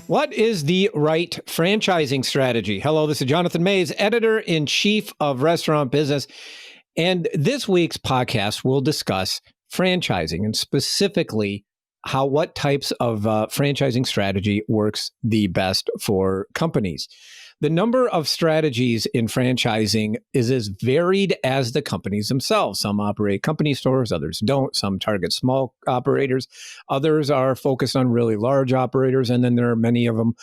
What is the right franchising strategy? Hello, this is Jonathan Mays, editor-in-chief of Restaurant Business. And this week's podcast will discuss franchising and specifically what types of franchising strategy works the best for companies. The number of strategies in franchising is as varied as the companies themselves. Some operate company stores, others don't. Some target small operators. Others are focused on really large operators. And then there are many of them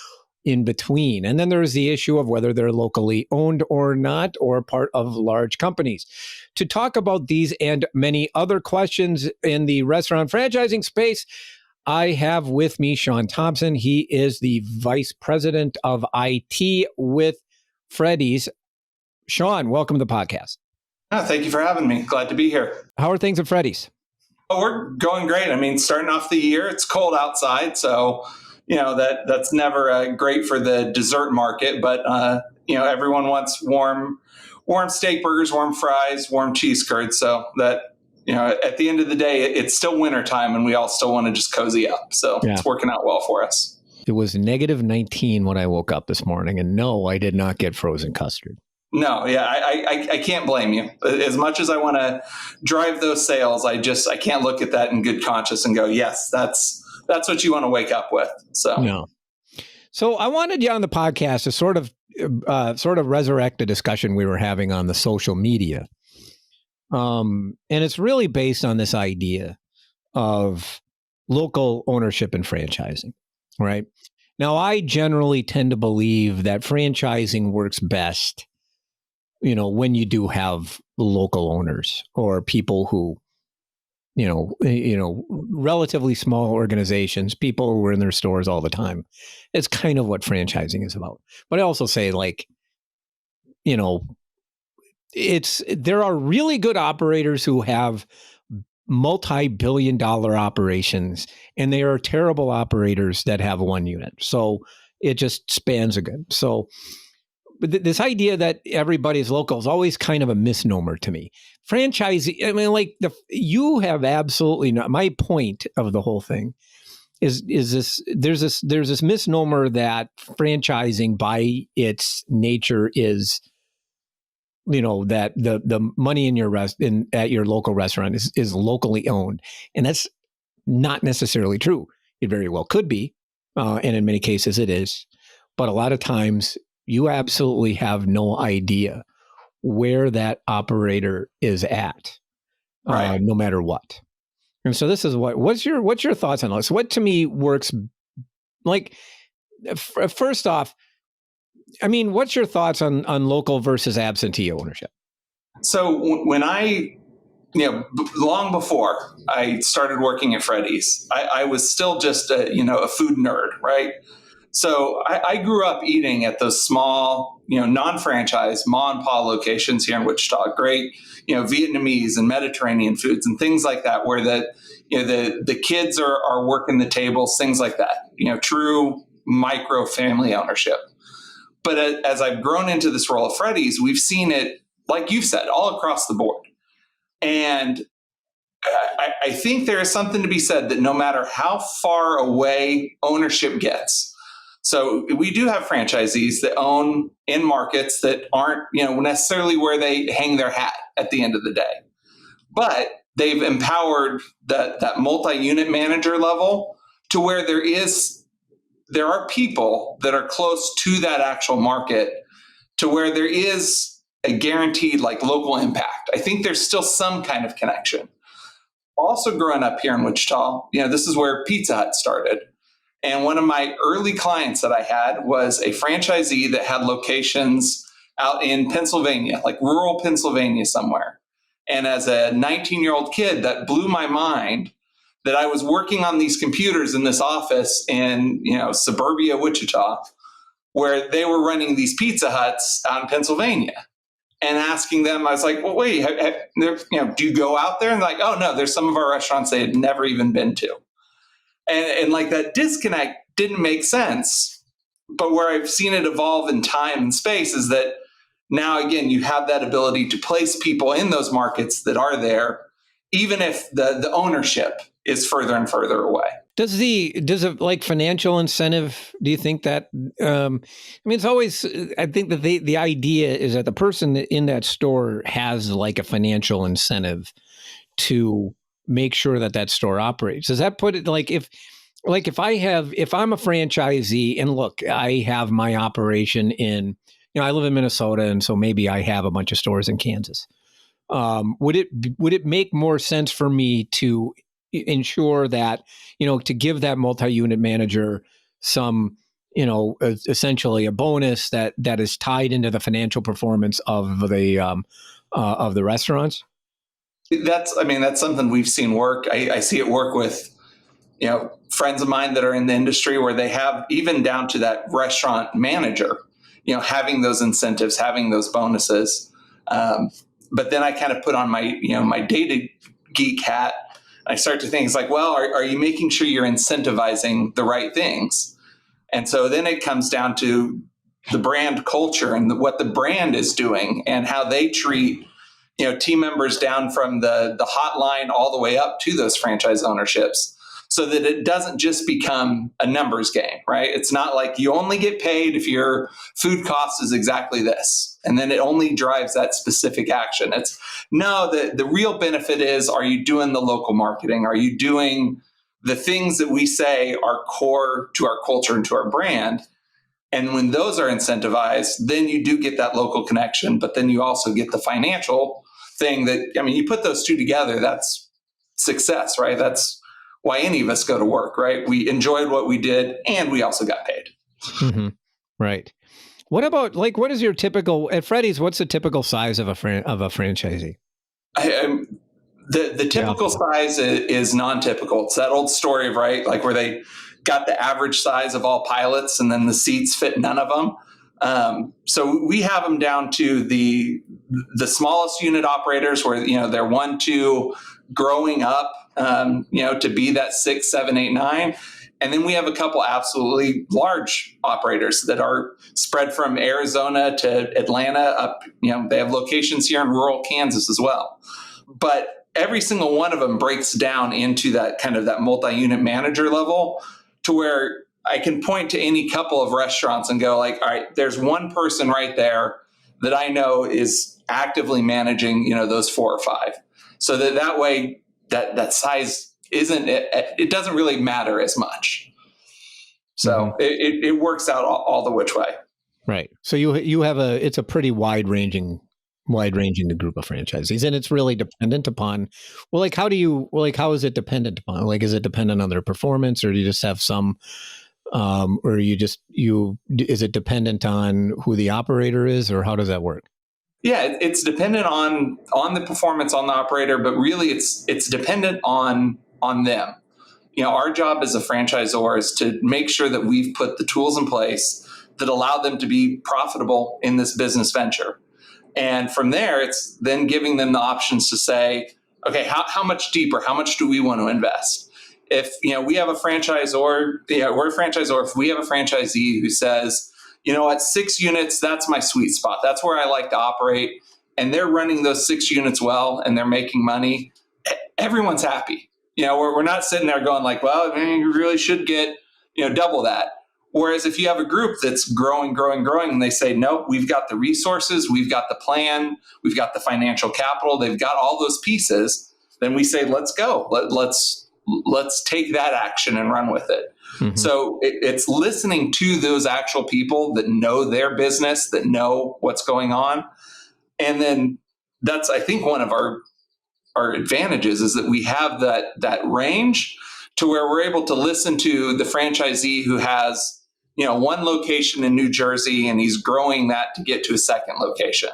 in between. And then there's the issue of whether they're locally owned or not, or part of large companies. To talk about these and many other questions in the restaurant franchising space, I have with me Sean Thompson. He is the Vice President of IT with Freddy's. Sean, welcome to the podcast. Thank you for having me. Glad to be here. How are things at Freddy's? Oh, we're going great. I mean, starting off the year, it's cold outside, so that's never great for the dessert market. But everyone wants warm Steakburgers, warm fries, warm cheese curds. So that at the end of the day, it's still wintertime and we all still want to just cozy up. So It's working out well for us. It was -19 when I woke up this morning. And no, I did not get frozen custard. No, yeah, I can't blame you. As much as I want to drive those sales, I can't look at that in good conscience and go, yes, that's what you want to wake up with. So I wanted you on the podcast to sort of resurrect a discussion we were having on the social media. And it's really based on this idea of local ownership and franchising, right? Now, I generally tend to believe that franchising works best, when you do have local owners or people who, relatively small organizations, people who are in their stores all the time. It's kind of what franchising is about. But I also say, there are really good operators who have multi-billion-dollar operations, and there are terrible operators that have one unit. So it just spans again. So this idea that everybody's local is always kind of a misnomer to me. Franchising, I mean, you have absolutely not. My point of the whole thing is this: there's this misnomer that franchising by its nature is, that the money in at your local restaurant is locally owned. And that's not necessarily true. It very well could be. And in many cases it is. But a lot of times you absolutely have no idea where that operator is at, right. No matter what. And so this is what's your thoughts on this? What to me works first off, I mean, what's your thoughts on local versus absentee ownership? So when I, long before I started working at Freddy's, I was still just a food nerd, right? So I grew up eating at those small, non-franchise mom and pop locations here in Wichita. Great, Vietnamese and Mediterranean foods and things like that, where the kids are working the tables, things like that. True micro family ownership. But as I've grown into this role at Freddy's, we've seen it, like you've said, all across the board. And I think there is something to be said that no matter how far away ownership gets, so we do have franchisees that own in markets that aren't, necessarily where they hang their hat at the end of the day. But they've empowered that multi-unit manager level to where there are people that are close to that actual market to where there is a guaranteed local impact. I think there's still some kind of connection. Also growing up here in Wichita, this is where Pizza Hut started. And one of my early clients that I had was a franchisee that had locations out in Pennsylvania, rural Pennsylvania somewhere. And as a 19-year-old kid, that blew my mind that I was working on these computers in this office in, suburbia Wichita, where they were running these Pizza Huts out in Pennsylvania, and asking them, I was like, well, wait, do you go out there? And they're like, oh no, there's some of our restaurants they had never even been to. And that disconnect didn't make sense. But where I've seen it evolve in time and space is that now, again, you have that ability to place people in those markets that are there, even if the ownership is further and further away. Does it like financial incentive? Do you think that? I mean, it's always. I think that the idea is that the person in that store has like a financial incentive to make sure that that store operates. Does that put it if if I'm a franchisee and look, I have my operation in, I live in Minnesota, and so maybe I have a bunch of stores in Kansas. Would it make more sense for me to ensure that, to give that multi-unit manager some, essentially a bonus that is tied into the financial performance of the restaurants? That's something we've seen work. I see it work with, friends of mine that are in the industry where they have even down to that restaurant manager, having those incentives, having those bonuses. But then I kind of put on my, my data geek hat. I start to think, it's like, well, are you making sure you're incentivizing the right things? And so then it comes down to the brand culture and what the brand is doing and how they treat, team members down from the hotline all the way up to those franchise ownerships, so that it doesn't just become a numbers game, right? It's not like you only get paid if your food cost is exactly this, and then it only drives that specific action. It's no, the real benefit is, are you doing the local marketing? Are you doing the things that we say are core to our culture and to our brand? And when those are incentivized, then you do get that local connection, but then you also get the financial thing that, you put those two together, that's success, right? That's why any of us go to work, right? We enjoyed what we did and we also got paid. Mm-hmm. Right. What about what is your typical at Freddy's? What's the typical size of a franchisee? The typical size is non-typical. It's that old story of, right, like where they got the average size of all pilots and then the seats fit none of them. So we have them down to the smallest unit operators where, they're 1, 2 growing up, to be that 6, 7, 8, 9. And then we have a couple absolutely large operators that are spread from Arizona to Atlanta up. They have locations here in rural Kansas as well. But every single one of them breaks down into that kind of that multi-unit manager level, to where I can point to any couple of restaurants and go like, all right, there's one person right there that I know is actively managing, those 4 or 5. So that way that size it doesn't really matter as much. So it works out all the which way. Right. So you have it's a pretty wide ranging group of franchisees, and it's really dependent upon, how is it dependent upon? Is it dependent on their performance, or do you just have some, or is it dependent on who the operator is, or how does that work? Yeah, it's dependent on the performance on the operator, but really it's dependent on them. Our job as a franchisor is to make sure that we've put the tools in place that allow them to be profitable in this business venture. And from there, it's then giving them the options to say, okay, how much deeper, how much do we want to invest? If, we have a franchisor, we're a franchisor. If we have a franchisee who says, at 6 units, that's my sweet spot. That's where I like to operate. And they're running those 6 units well, and they're making money. Everyone's happy. We're not sitting there going like, well, you really should get, double that. Whereas if you have a group that's growing, and they say, nope, we've got the resources, we've got the plan, we've got the financial capital, they've got all those pieces, then we say, let's go. Let's take that action and run with it. Mm-hmm. So it's listening to those actual people that know their business, that know what's going on. And then that's, I think, one of our advantages is that we have that range to where we're able to listen to the franchisee who has, 1 location in New Jersey and he's growing that to get to a second location,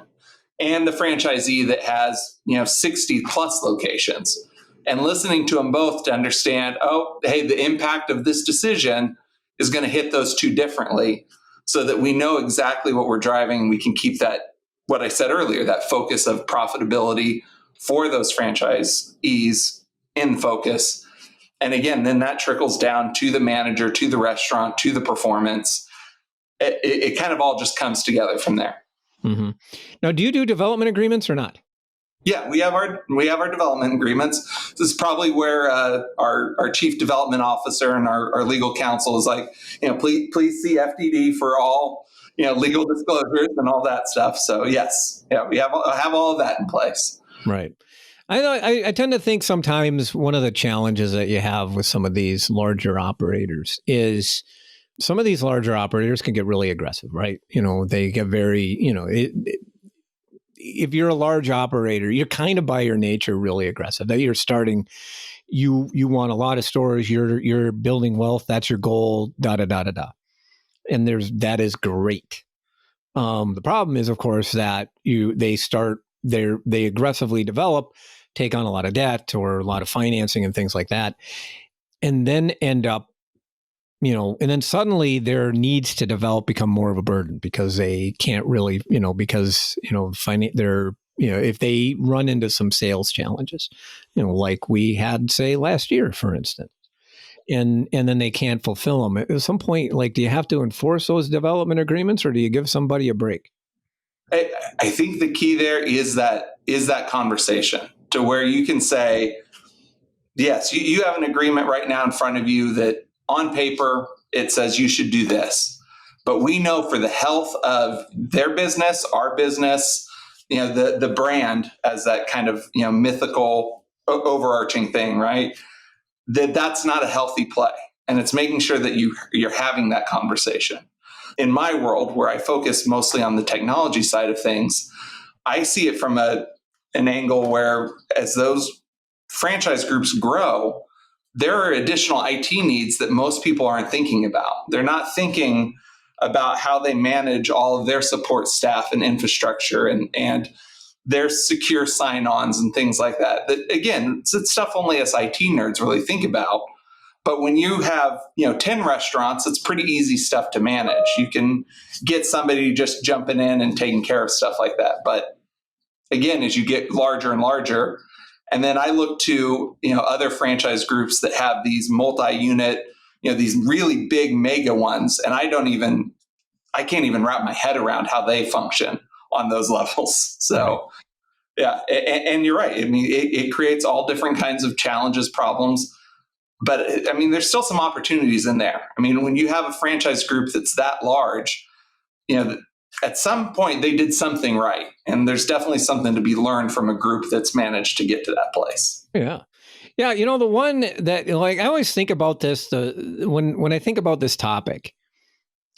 and the franchisee that has, 60 plus locations, and listening to them both to understand, oh, hey, the impact of this decision is going to hit those 2 differently, so that we know exactly what we're driving. We can keep that, what I said earlier, that focus of profitability for those franchisees in focus. And again, then that trickles down to the manager, to the restaurant, to the performance. It kind of all just comes together from there. Mm-hmm. Now, do you do development agreements or not? Yeah, we have our development agreements. This is probably where our chief development officer and our legal counsel is like, please see FDD for all legal disclosures and all that stuff. So yes, yeah, we have all of that in place. Right. I tend to think sometimes one of the challenges that you have with some of these larger operators is some of these larger operators can get really aggressive, right? They get very, if you're a large operator, you're kind of by your nature really aggressive. That you're starting, you want a lot of stores. You're building wealth. That's your goal. Da da da da da. And that is great. The problem is, of course, that they aggressively develop, take on a lot of debt or a lot of financing and things like that, and then end up, and then suddenly their needs to develop become more of a burden because they can't really, because if they run into some sales challenges, like we had, say, last year, for instance. And then they can't fulfill them. At some point, like, do you have to enforce those development agreements, or do you give somebody a break? I think the key there is that conversation to where you can say, yes, you have an agreement right now in front of you that on paper it says you should do this, but we know for the health of their business, our business, the brand as that kind of mythical overarching thing, right? That's not a healthy play. And it's making sure that you're having that conversation. In my world, where I focus mostly on the technology side of things, I see it from an angle where as those franchise groups grow, there are additional IT needs that most people aren't thinking about. They're not thinking about how they manage all of their support staff and infrastructure and their secure sign-ons and things like that. That again, it's stuff only us IT nerds really think about. But when you have 10 restaurants, it's pretty easy stuff to manage. You can get somebody just jumping in and taking care of stuff like that. But again, as you get larger and larger, and then I look to other franchise groups that have these multi-unit, these really big mega ones, and I can't even wrap my head around how they function on those levels. So, yeah, and you're right. I mean, it creates all different kinds of challenges, problems. But I mean, there's still some opportunities in there. I mean, when you have a franchise group that's that large, at some point they did something right. And there's definitely something to be learned from a group that's managed to get to that place. Yeah. Yeah. The one that, like, I always think about this, when I think about this topic,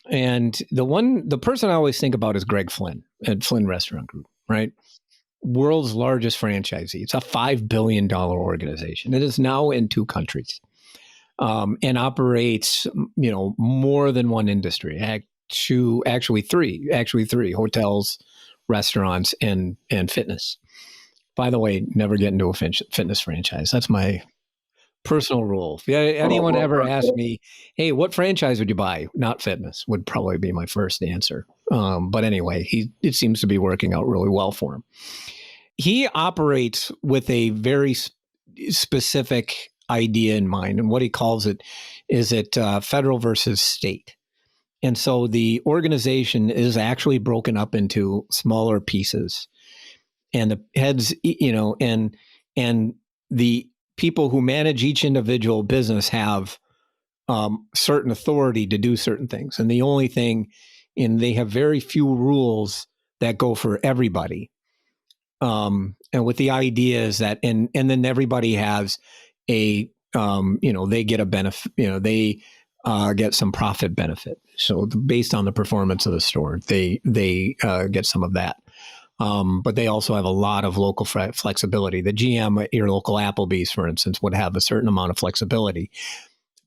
and the person I always think about is Greg Flynn at Flynn Restaurant Group, right? World's largest franchisee. It's a $5 billion organization. It is now in 2 countries. And operates, more than one industry. Actually three: hotels, restaurants, and fitness. By the way, never get into a fitness franchise. That's my personal rule. If anyone ever asked me, "Hey, what franchise would you buy?" Not fitness would probably be my first answer. But anyway, it seems to be working out really well for him. He operates with a very specific idea in mind, and what he calls it is federal versus state. And so the organization is actually broken up into smaller pieces, and the heads, and the people who manage each individual business have certain authority to do certain things, and the only thing, and they have very few rules that go for everybody. And with the idea is that, and then everybody has a, they get a benefit, they get some profit benefit. So based on the performance of the store, they get some of that. But they also have a lot of local flexibility. The GM at your local Applebee's, for instance, would have a certain amount of flexibility.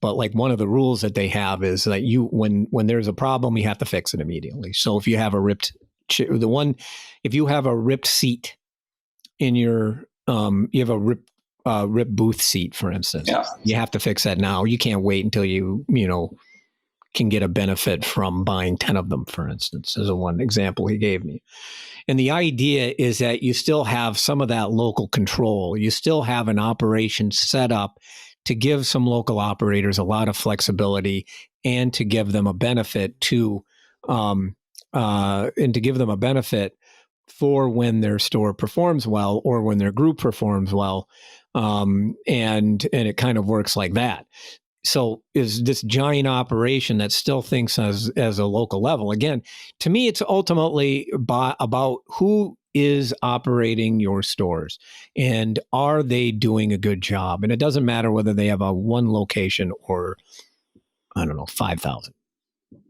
But like one of the rules that they have is that when there's a problem, you have to fix it immediately. So if you have a ripped seat in your, you have a ripped booth seat, for instance, you have to fix that now. You can't wait until you can get a benefit from buying 10 of them, for instance, as one example he gave me. And the idea is that you still have some of that local control. You still have an operation set up to give some local operators a lot of flexibility and to give them a benefit for when their store performs well or when their group performs well. And it kind of works like that. So is this giant operation that still thinks as a local level. Again, to me, it's ultimately about who is operating your stores and are they doing a good job? And it doesn't matter whether they have a one location or, I don't know, 5,000.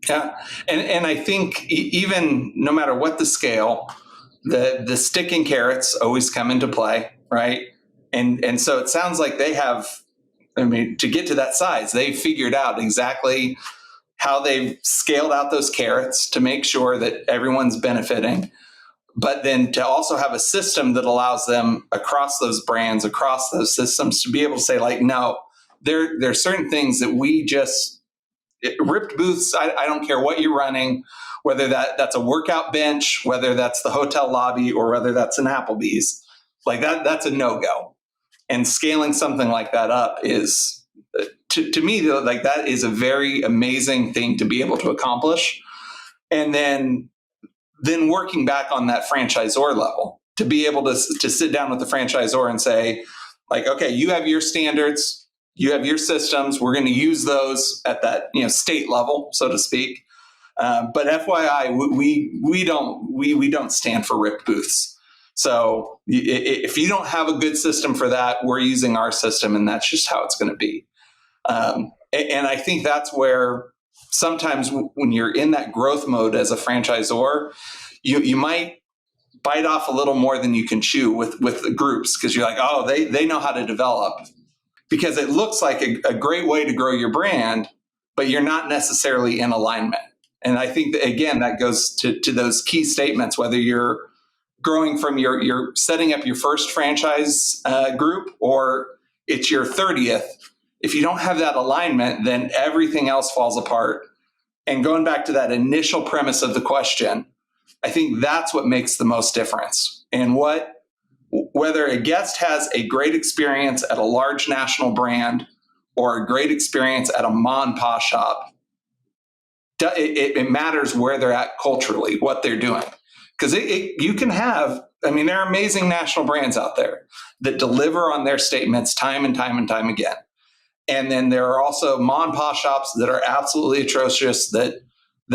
Yeah. And I think even no matter what the scale, the stick and carrots always come into play, right? And so it sounds like they have, I mean, to get to that size, they figured out exactly how they've scaled out those carrots to make sure that everyone's benefiting, but then to also have a system that allows them across those brands, across those systems to be able to say like, no, there are certain things that we just, ripped booths, I don't care what you're running, whether that's a workout bench, whether that's the hotel lobby, or whether that's an Applebee's, like that's a no-go. And scaling something like that up is, to me, like that is a very amazing thing to be able to accomplish. And then working back on that franchisor level, to be able to sit down with the franchisor and say, like, okay, you have your standards, you have your systems, we're going to use those at that state level, so to speak. But FYI, we don't stand for ripped booths. So if you don't have a good system for that, we're using our system, and that's just how it's going to be. And I think that's where sometimes when you're in that growth mode as a franchisor, you might bite off a little more than you can chew with the groups, because you're like, oh, they know how to develop, because it looks like a great way to grow your brand, but you're not necessarily in alignment. And I think that, again, that goes to those key statements, whether you're growing from you're setting up your first franchise group or it's your 30th. If you don't have that alignment, then everything else falls apart. And going back to that initial premise of the question, I think that's what makes the most difference. And whether a guest has a great experience at a large national brand or a great experience at a mom and pop shop, it matters where they're at culturally, what they're doing. Because you can have, I mean, there are amazing national brands out there that deliver on their statements time and time and time again. And then there are also mom and pop shops that are absolutely atrocious that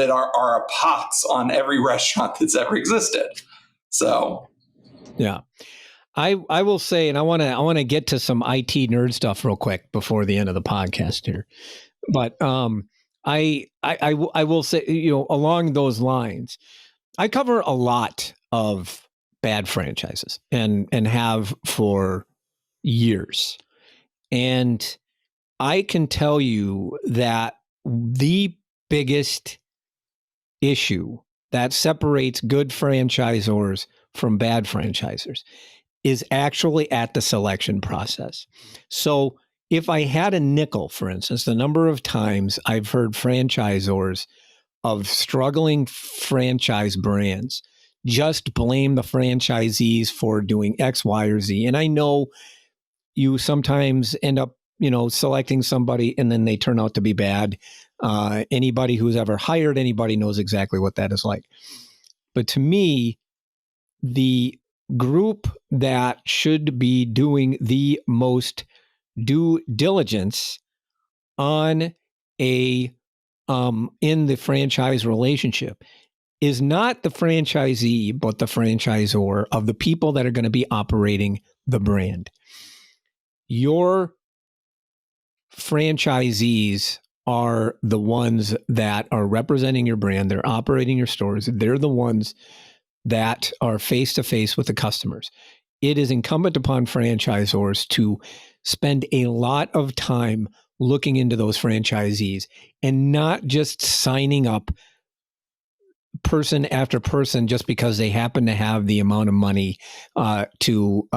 are a pox on every restaurant that's ever existed. So, yeah, I will say, and I want to get to some IT nerd stuff real quick before the end of the podcast here, but I will say, along those lines, I cover a lot of bad franchises and have for years. And I can tell you that the biggest issue that separates good franchisors from bad franchisors is actually at the selection process. So if I had a nickel, for instance, the number of times I've heard franchisors of struggling franchise brands just blame the franchisees for doing X, Y, or Z. And I know you sometimes end up, selecting somebody and then they turn out to be bad. Anybody who's ever hired anybody knows exactly what that is like. But to me, the group that should be doing the most due diligence on in the franchise relationship is not the franchisee, but the franchisor of the people that are going to be operating the brand. Your franchisees are the ones that are representing your brand. They're operating your stores. They're the ones that are face to face with the customers. It is incumbent upon franchisors to spend a lot of time looking into those franchisees and not just signing up person after person just because they happen to have the amount of money to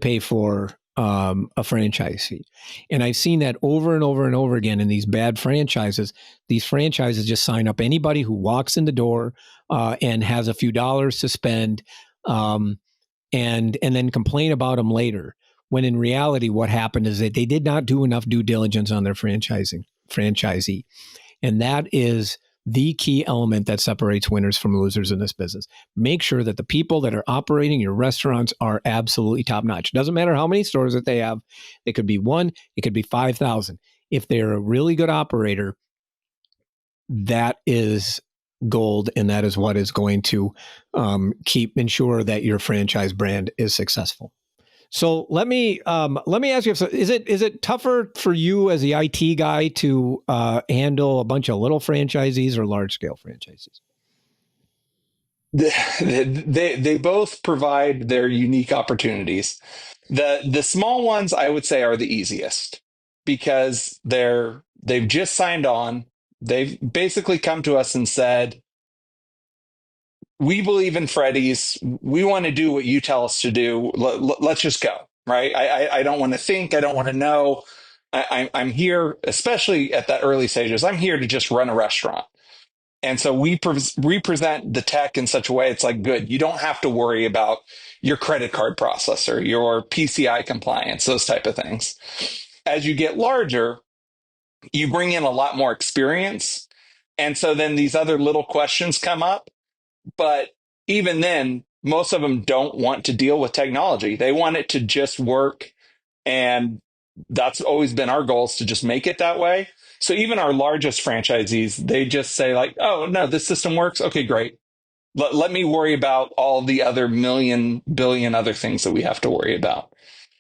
pay for a franchise fee. And I've seen that over and over and over again in these bad franchises. These franchises just sign up anybody who walks in the door and has a few dollars to spend and then complain about them later. When in reality, what happened is that they did not do enough due diligence on their franchisee. And that is the key element that separates winners from losers in this business. Make sure that the people that are operating your restaurants are absolutely top notch. Doesn't matter how many stores that they have. It could be 1, it could be 5,000. If they're a really good operator, that is gold, and that is what is going to ensure that your franchise brand is successful. So let me ask you: is it tougher for you as the IT guy to handle a bunch of little franchisees or large scale franchisees? They both provide their unique opportunities. The small ones, I would say, are the easiest because they've just signed on. They've basically come to us and said, we believe in Freddy's. We want to do what you tell us to do. Let's just go. Right. I don't want to think. I don't want to know. I'm here, especially at that early stages. I'm here to just run a restaurant. And so we represent the tech in such a way it's like, good. You don't have to worry about your credit card processor, your PCI compliance, those type of things. As you get larger, you bring in a lot more experience. And so then these other little questions come up. But even then, most of them don't want to deal with technology. They want it to just work. And that's always been our goal, is to just make it that way. So even our largest franchisees, they just say like, oh, no, this system works. Okay, great. Let me worry about all the other billion other things that we have to worry about.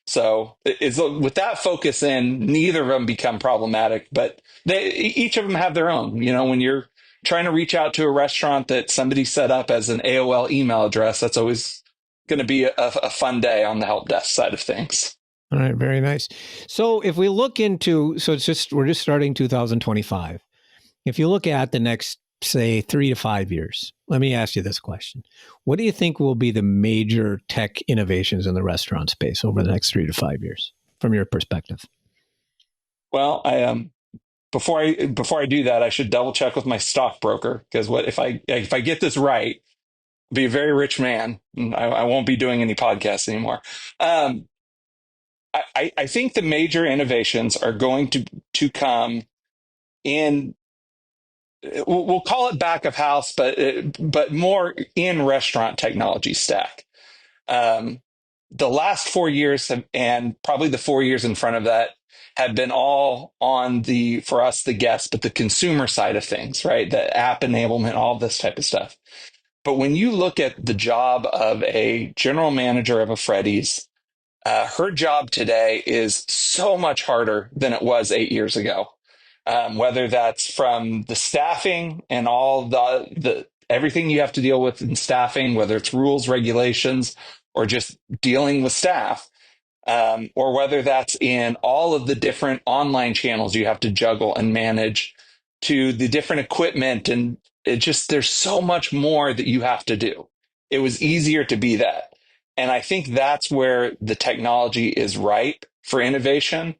So with that focus in, neither of them become problematic, but each of them have their own. When you're trying to reach out to a restaurant that somebody set up as an AOL email address, that's always going to be a fun day on the help desk side of things. All right, very nice. So if we look into, we're just starting 2025. If you look at the next, say, 3 to 5 years, let me ask you this question. What do you think will be the major tech innovations in the restaurant space over the next 3 to 5 years, from your perspective? Well, before I do that, I should double check with my stockbroker, because if I get this right, I'll be a very rich man. I won't be doing any podcasts anymore. I think the major innovations are going to come in. We'll call it back of house, but more in restaurant technology stack. The last 4 years and probably the 4 years in front of that have been all on for us, the guests, but the consumer side of things, right? The app enablement, all this type of stuff. But when you look at the job of a general manager of a Freddy's, her job today is so much harder than it was 8 years ago. Whether that's from the staffing and all the everything you have to deal with in staffing, whether it's rules, regulations, or just dealing with staff, or whether that's in all of the different online channels you have to juggle and manage, to the different equipment. And there's so much more that you have to do. It was easier to be that. And I think that's where the technology is ripe for innovation,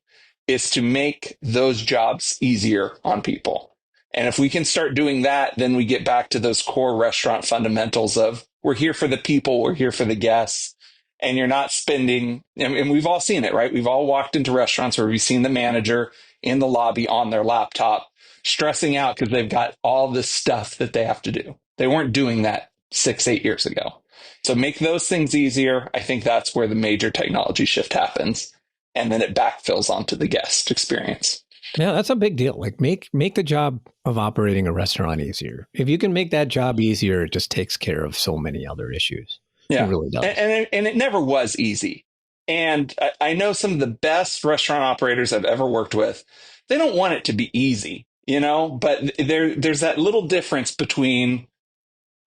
is to make those jobs easier on people. And if we can start doing that, then we get back to those core restaurant fundamentals of, we're here for the people, we're here for the guests. And you're not spending, and we've all seen it, right? We've all walked into restaurants where we've seen the manager in the lobby on their laptop, stressing out because they've got all this stuff that they have to do. They weren't doing that 6-8 years ago. So make those things easier. I think that's where the major technology shift happens. And then it backfills onto the guest experience. Yeah, that's a big deal. Like make the job of operating a restaurant easier. If you can make that job easier, it just takes care of so many other issues. Yeah, it really does. And it never was easy. And I know some of the best restaurant operators I've ever worked with, they don't want it to be easy, but there's that little difference between,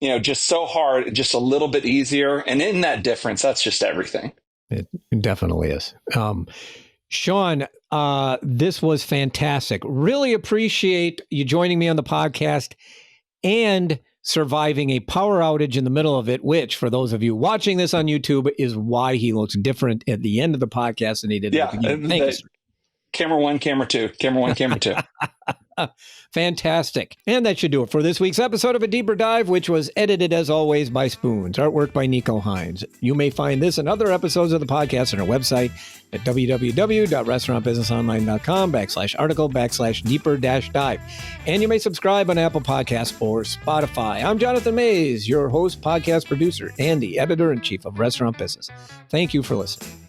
just so hard, just a little bit easier. And in that difference, that's just everything. It definitely is. Sean, this was fantastic. Really appreciate you joining me on the podcast and surviving a power outage in the middle of it, which, for those of you watching this on YouTube, is why he looks different at the end of the podcast than he did at the beginning. Thanks. Camera 1, camera 2, camera 1, camera 2. Fantastic. And that should do it for this week's episode of A Deeper Dive, which was edited, as always, by Spoons. Artwork by Nico Hines. You may find this and other episodes of the podcast on our website at www.restaurantbusinessonline.com/article/deeper-dive. And you may subscribe on Apple Podcasts or Spotify. I'm Jonathan Mays, your host, podcast producer, and the editor-in-chief of Restaurant Business. Thank you for listening.